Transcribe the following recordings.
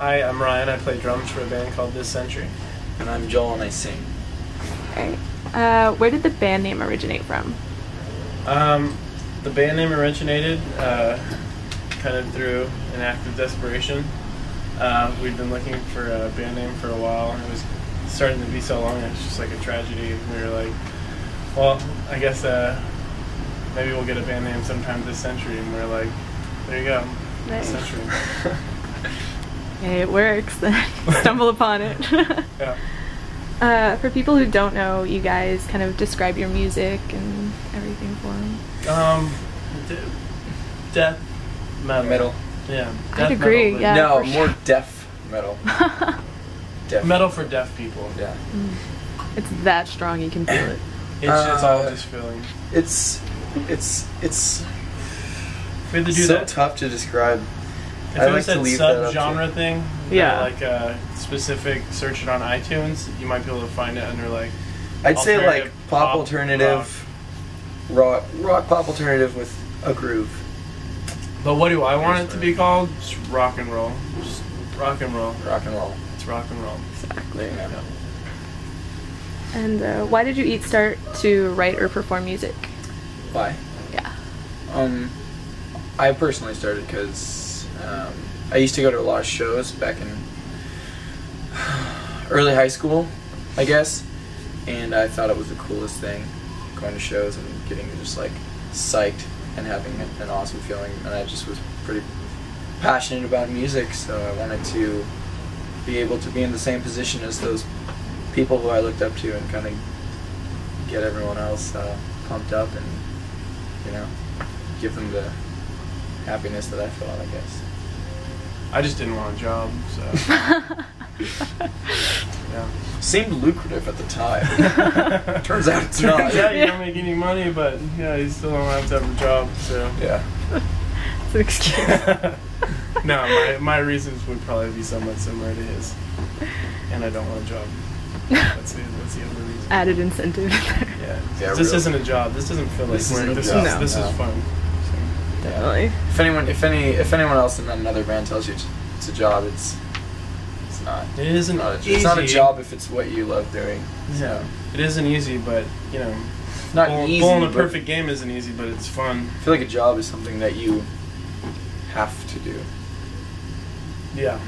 Hi, I'm Ryan. I play drums for a band called This Century. And I'm Joel, and I sing. Alright. Where did the band name originate from? The band name originated kind of through an act of desperation. We'd been looking for a band name for a while, and it was starting to be so long, it's just like a tragedy. We were like, well, I guess maybe we'll get a band name sometime this century, and we're like, there you go. Nice. This century. Hey, it works. Stumble upon it. Yeah. For people who don't know, you guys kind of describe your music and everything for them. Death metal. Yeah. I'd agree. Metal, yeah. No, for more sure. deaf metal. Deaf. Metal for deaf people. Yeah. It's that strong, you can feel it. It's all just feeling. It's We had to do so that. tough to describe. If I it like was to that leave that up sub-genre thing, Yeah. like specific, search it on iTunes, you might be able to find it under like. I'd say like alternative pop pop, alternative, rock pop alternative with a groove. But what do I want it to be called? Just rock and roll. Just rock and roll. Rock and roll. It's rock and roll. Exactly. Yeah. And why did you each start to write or perform music? Why? Yeah. I personally started because I used to go to a lot of shows back in early high school, I guess, and I thought it was the coolest thing, going to shows and getting just like psyched and having an awesome feeling. And I just was pretty passionate about music, so I wanted to be able to be in the same position as those people who I looked up to and kind of get everyone else pumped up and, you know, give them the happiness that I felt, I guess. I just didn't want a job, so. Yeah. Seemed lucrative at the time. Turns out it's not. Yeah, you don't make any money, but yeah, you still don't have to have a job, so. Yeah. It's an excuse. No, my reasons would probably be somewhat similar to his, and I don't want a job. That's the other reason. Added incentive. Yeah. Yeah, This really. isn't a job. This doesn't feel like This work. isn't a This job. is No. this is fun. Definitely. If anyone else in another band tells you it's a job, it's not. It isn't It's easy. not a job if it's what you love doing. Yeah. It isn't easy, but you know, Not bowling easy. a but perfect game isn't easy, but it's fun. I feel like a job is something that you have to do. Yeah.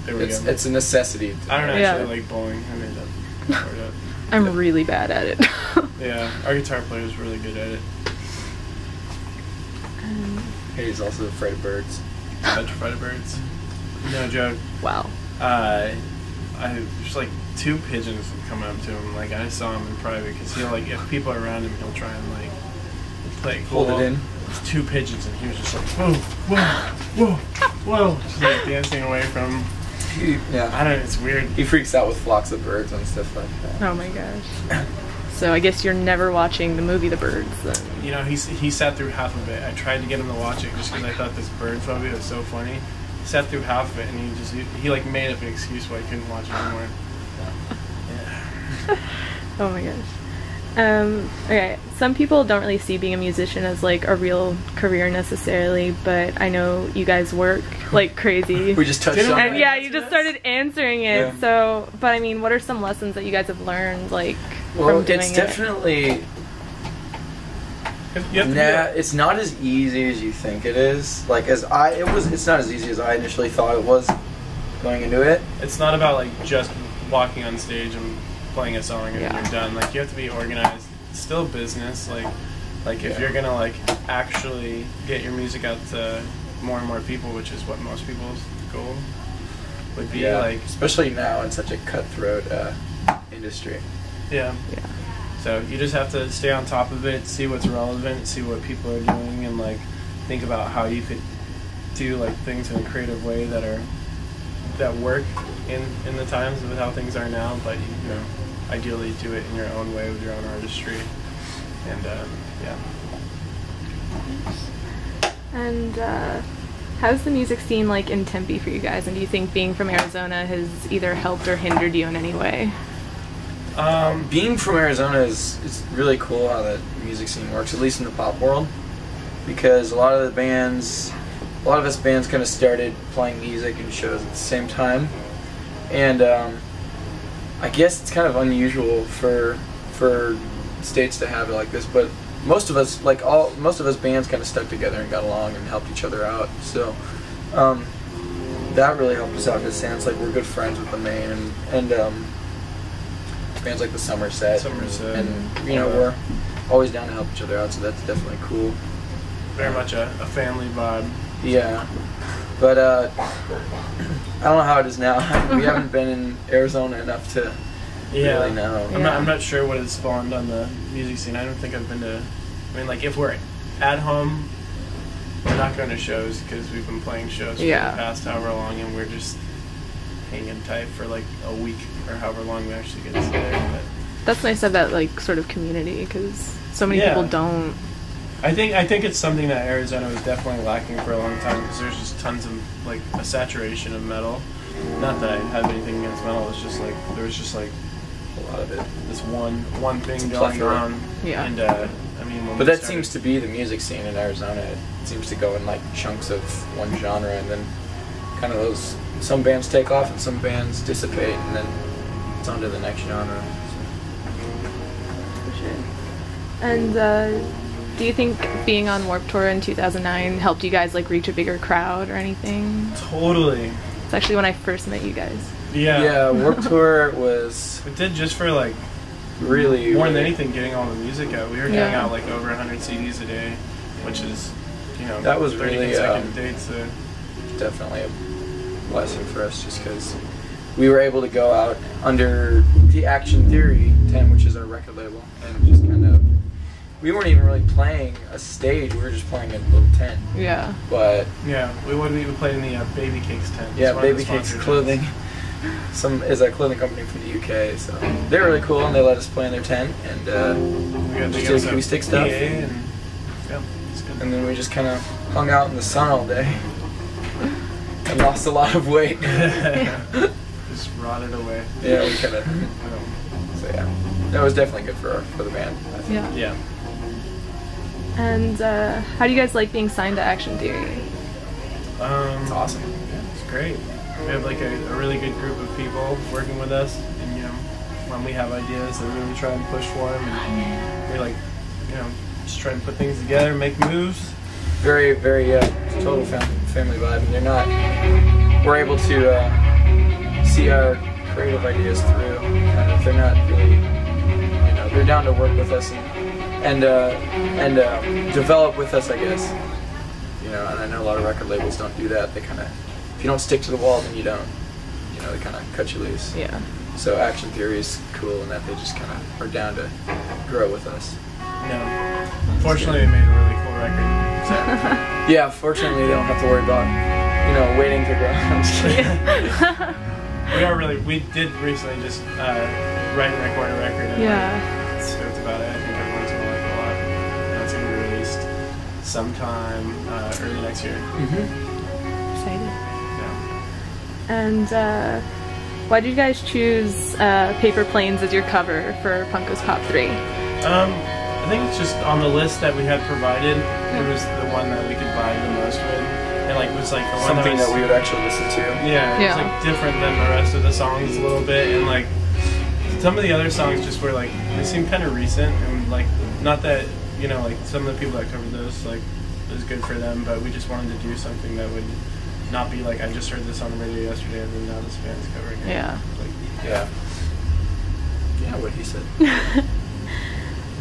There we go. It's a necessity. I don't Yeah. actually like bowling. I made that part up. I'm really bad at it. Yeah, our guitar player is really good at it. He's also afraid of birds. Petrified of birds. No joke. Wow. I just like 2 pigeons would come up to him. Like I saw him in private because he'll like if people are around him, he'll try and like play cool. Hold it in. There's 2 pigeons and he was just like whoa, whoa, whoa, whoa, just like dancing away from. Yeah. I don't know. It's weird. He freaks out with flocks of birds and stuff like that. Oh my gosh. So I guess you're never watching the movie The Birds then. You know, he sat through half of it. I tried to get him to watch it just because I thought this bird phobia was so funny. He sat through half of it and he like made up an excuse why he couldn't watch it anymore. Yeah. Oh my gosh. Okay, some people don't really see being a musician as like a real career necessarily, but I know you guys work like crazy. We just touched Didn't on we? it. And yeah, you just started answering it. Yeah. So, but I mean, what are some lessons that you guys have learned like Well, from doing it's it? definitely. You have to be It's not as easy as you think it is. Like it's not as easy as I initially thought it was going into it. It's not about like just walking on stage and playing a song and Yeah. you're done. Like you have to be organized. It's still business. Like if Yeah. you're gonna like actually get your music out to more and more people, which is what most people's goal would be. Like especially now in such a cutthroat industry. yeah. Yeah. So you just have to stay on top of it, see what's relevant, see what people are doing, and like think about how you could do like things in a creative way that work in the times of how things are now. But you know, ideally do it in your own way with your own artistry, and yeah. And how's the music scene like in Tempe for you guys? And do you think being from Arizona has either helped or hindered you in any way? Being from Arizona it's really cool how the music scene works, at least in the pop world, because a lot of the bands a lot of us bands kind of started playing music and shows at the same time, and I guess it's kind of unusual for states to have it like this, but most of us bands kind of stuck together and got along and helped each other out. So that really helped us out in a sense. Like, we're good friends with the main and bands like the Somerset, and you know, we're always down to help each other out. So that's definitely cool. Very much a family vibe. Yeah, but I don't know how it is now. We haven't been in Arizona enough to really know. I'm not sure what has spawned on the music scene. I don't think I've been to. I mean, like, if we're at home, we're not going to shows because we've been playing shows for the past however long, and we're just hanging tight for like a week or however long we actually get to stay there. But that's nice to have that like sort of community, because so many people don't. I think it's something that Arizona was definitely lacking for a long time, because there's just tons of like a saturation of metal. Not that I have anything against metal. It's just like there was just like a lot of it. This one thing going on. Yeah. And I mean, but that seems to be the music scene in Arizona. It seems to go in like chunks of one genre, and then kind of those. Some bands take off and some bands dissipate, and then it's on to the next genre. For sure. And do you think being on Warped Tour in 2009 helped you guys like reach a bigger crowd or anything? Totally. It's actually when I first met you guys. Yeah, Warped Tour was... It did just for like... Really... More than anything, getting all the music out. We were getting out like over 100 CDs a day, which is, you know, that was 30 really, consecutive dates. So. Definitely a blessing for us, just because we were able to go out under the Action Theory tent, which is our record label, and just kind of... We weren't even really playing a stage, we were just playing in a little tent. Yeah. But... Yeah, we played in the Baby Cakes tent. Yeah, Baby Cakes Clothing. Is a clothing company from the UK, so they're really cool, and they let us play in their tent, and we just did acoustic stuff. And then we just kind of hung out in the sun all day and lost a lot of weight. Just rotted away. Yeah, we kind of. So yeah, that was definitely good for the band. I think. Yeah. And how do you guys like being signed to Action Theory? It's awesome. Yeah, it's great. We have like a really good group of people working with us, and you know, when we have ideas, they really try and push for them, and we like, you know, just try and put things together, make moves. Very, very total family vibe, and we're able to see our creative ideas through. They're not really, you know, they're down to work with us and develop with us, I guess. You know, and I know a lot of record labels don't do that. They kind of, if you don't stick to the wall, then you don't. You know, they kind of cut you loose. Yeah. So Action Theory is cool in that they just kind of are down to grow with us. No. Fortunately, they made a really cool record. So. Yeah, fortunately, they don't have to worry about, you know, waiting to grow. I'm just kidding. We did recently just write and record a record. And it's about it. I think everyone's going to like it a lot. And it's going to be released sometime early next year. Excited. Yeah. And why did you guys choose Paper Planes as your cover for Punko's Pop 3? I think it's just on the list that we had provided. It was the one that we could vibe the most with, and like was like the something that we would actually listen to. Yeah, it was like different than the rest of the songs a little bit, and like some of the other songs just were like they seemed kind of recent, and like not that, you know, like some of the people that covered those, like it was good for them, but we just wanted to do something that would not be like I just heard this on the radio yesterday and then now this band's covering it. Yeah. Like, yeah, what he said.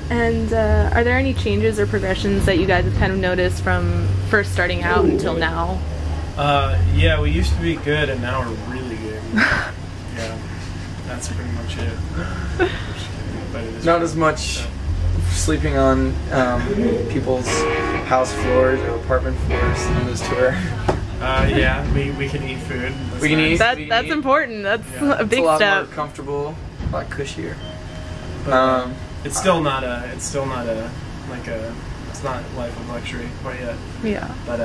And are there any changes or progressions that you guys have kind of noticed from first starting out until now? Yeah, we used to be good and now we're really good. Yeah, that's pretty much it. Not as much sleeping on people's house floors or apartment floors on this tour. Yeah, we can eat food. We can eat. That's important. That's a big it's a lot step. more comfortable, a lot cushier. But, it's still not it's not life of luxury quite yet. Yeah. But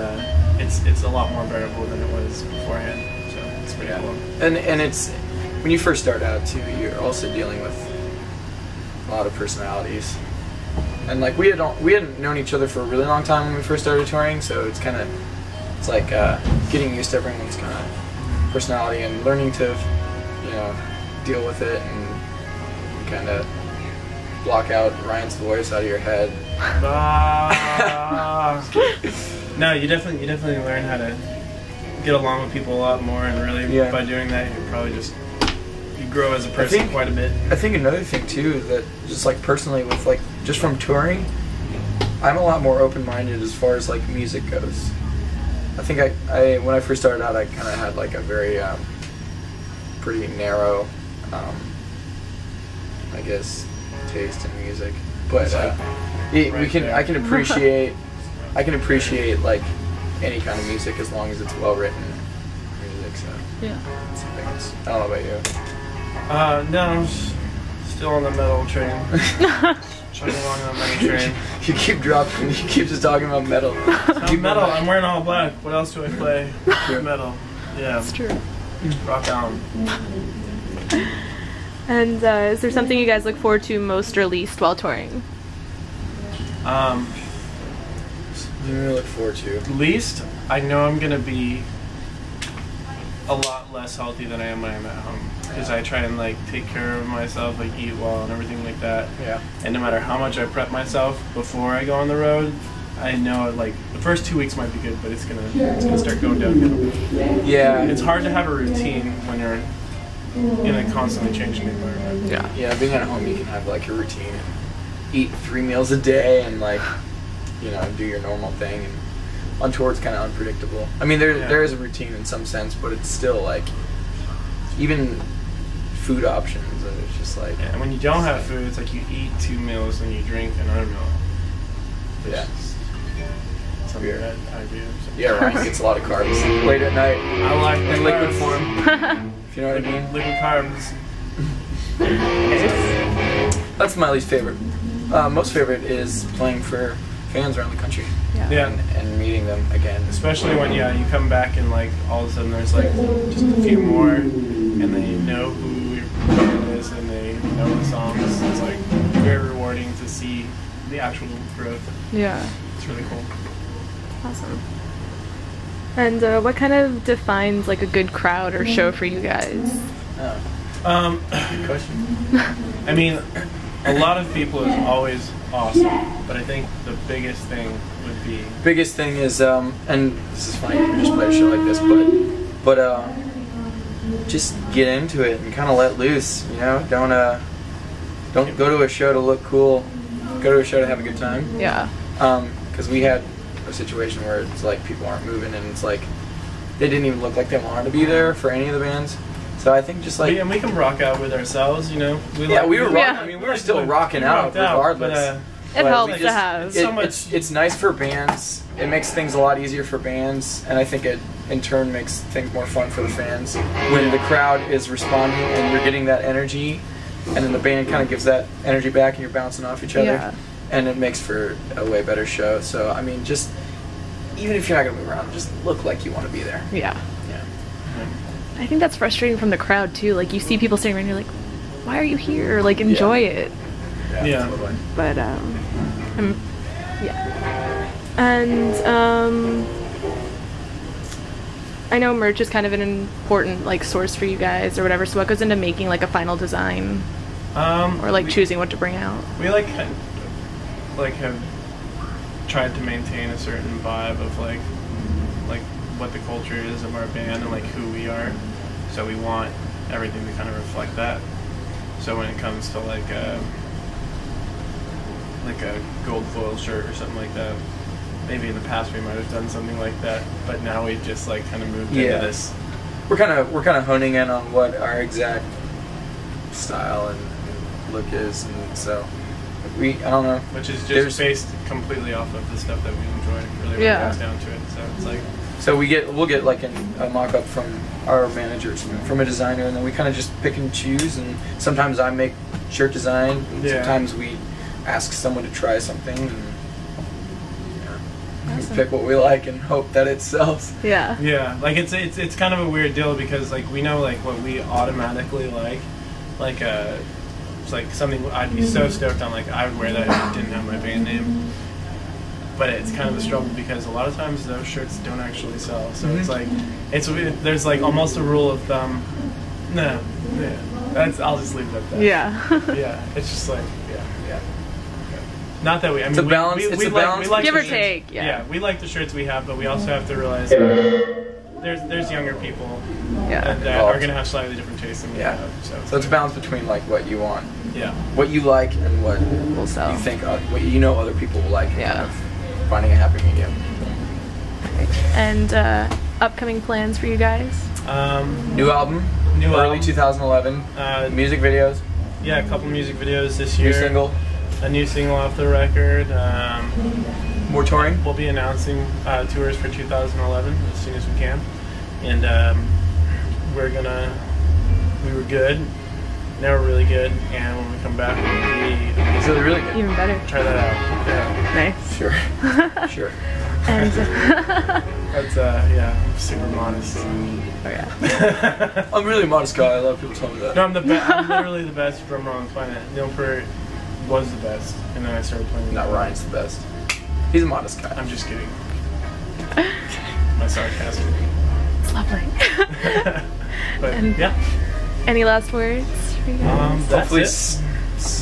it's a lot more bearable than it was beforehand. So it's pretty cool. And it's when you first start out too, you're also dealing with a lot of personalities. And like we hadn't known each other for a really long time when we first started touring, so it's kind of it's like getting used to everyone's kind of personality and learning to, you know, deal with it and kind of block out Ryan's voice out of your head. No, you definitely learn how to get along with people a lot more, and really by doing that, you probably just grow as a person quite a bit. I think another thing too is that just like personally with like just from touring, I'm a lot more open-minded as far as like music goes. I think I when I first started out, I kind of had like a very pretty narrow, I guess, taste in music. But I can appreciate like any kind of music as long as it's well written music. So Yeah. I don't know about you. No, I'm still on the metal train. Chugging along on the metal train. You keep dropping. You keep just talking about metal. I'm metal. I'm wearing all black. What else do I play? Metal. Yeah. That's true. Rock on. And is there something you guys look forward to most or least while touring? What do you look forward to? Least, I know I'm gonna be a lot less healthy than I am when I'm at home, because I try and like take care of myself, like eat well and everything like that. Yeah. And no matter how much I prep myself before I go on the road, I know like the first 2 weeks might be good, but it's gonna start going downhill. Yeah. It's hard to have a routine when you're in a constantly changing environment. Yeah. Yeah, being at home, you can have like a routine and eat 3 meals a day and like, you know, do your normal thing. And on tour, it's kind of unpredictable. I mean, there is a routine in some sense, but it's still like, even food options, and it's just like. Yeah, and when you don't have food, it's like you eat 2 meals and you drink another meal. Yeah. Something that I do. Yeah, Ryan gets a lot of carbs late at night. I like the in liquid carbs. form. If you know what I mean. Liquid carbs. That's my least favorite. Most favorite is playing for fans around the country. Yeah. And meeting them again. Especially when you come back and like all of a sudden there's like just a few more, and they know who your band is and they know the songs. It's like very rewarding to see the actual growth. Yeah. It's really cool. Awesome. And what kind of defines like a good crowd or show for you guys? Good question. I mean, a lot of people is always awesome, but I think the biggest thing would be. Biggest thing is, and this is funny, you just play a show like this, but just get into it and kind of let loose. You know, don't go to a show to look cool. Go to a show to have a good time. Yeah. Because we had a situation where it's like people aren't moving, and it's like they didn't even look like they wanted to be there for any of the bands. So I think just like and we can rock out with ourselves, you know. We were rocking. I mean, we were still rocking out regardless. It helps to have. It's nice for bands. It makes things a lot easier for bands, and I think it in turn makes things more fun for the fans when the crowd is responding and you're getting that energy, and then the band kind of gives that energy back and you're bouncing off each other, and it makes for a way better show. So I mean, just even if you're not gonna move around, just look like you want to be there. Yeah. Yeah. I think that's frustrating from the crowd too. Like you see people standing around, you're like, why are you here? Like enjoy it. Yeah. Totally. But yeah. And I know merch is kind of an important like source for you guys or whatever. So what goes into making like a final design? Or like choosing what to bring out? We have tried to maintain a certain vibe of like what the culture is of our band and like who we are. So we want everything to kind of reflect that. So when it comes to like a gold foil shirt or something like that, maybe in the past we might have done something like that, but now we just like kind of moved into this. We're kind of honing in on what our exact style and look is, and so I don't know. Which is just based completely off of the stuff that we enjoy. Really, when it comes down to it. So it's like. So we'll get like a mock-up from our managers, from a designer, and then we kind of just pick and choose. And sometimes I make shirt design. And sometimes we ask someone to try something, and we pick what we like and hope that it sells. Yeah. Yeah, like it's kind of a weird deal because like we know like what we automatically like it's like something I'd be so stoked on. Like I would wear that if it didn't have my band name. but it's kind of a struggle because a lot of times those shirts don't actually sell. So it's like there's like almost a rule of thumb. No, yeah, I'll just leave it at that. Yeah. Yeah, it's just like yeah. Not that I mean, it's a balance. we balance. like Give the or shirts. take. Yeah. We like the shirts we have, but we also have to realize that there's younger people that are gonna have slightly different tastes than we have. So it's a balance between like what you want, what you like, and what will sell. You think what you know other people will like. Yeah. Kind of finding a happy medium. And upcoming plans for you guys? New album. Early 2011. Music videos. Yeah, a couple music videos this year. New single. A new single off the record. More touring. We'll be announcing tours for 2011 as soon as we can, and we were good. Now we're really good, and when we come back, we'll be really good. Even better. Try that out. Yeah. Nice. Sure. Sure. And that's I'm super modest. Oh yeah. I'm really a modest guy. A lot of people tell me that. No, I'm literally the best drummer on the planet. Neil Peart was the best, and then I started playing. Not Ryan's the best. He's a modest guy. I'm just kidding. My sarcasm. It's lovely. But and any last words for you guys?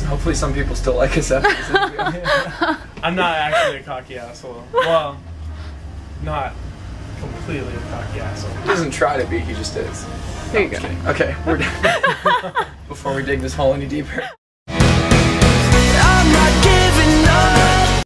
Hopefully some people still like us after this interview. I'm not actually a cocky asshole. Well, not completely a cocky asshole. He doesn't try to be, he just is. There you go. Okay, we're done. Before we dig this hole any deeper.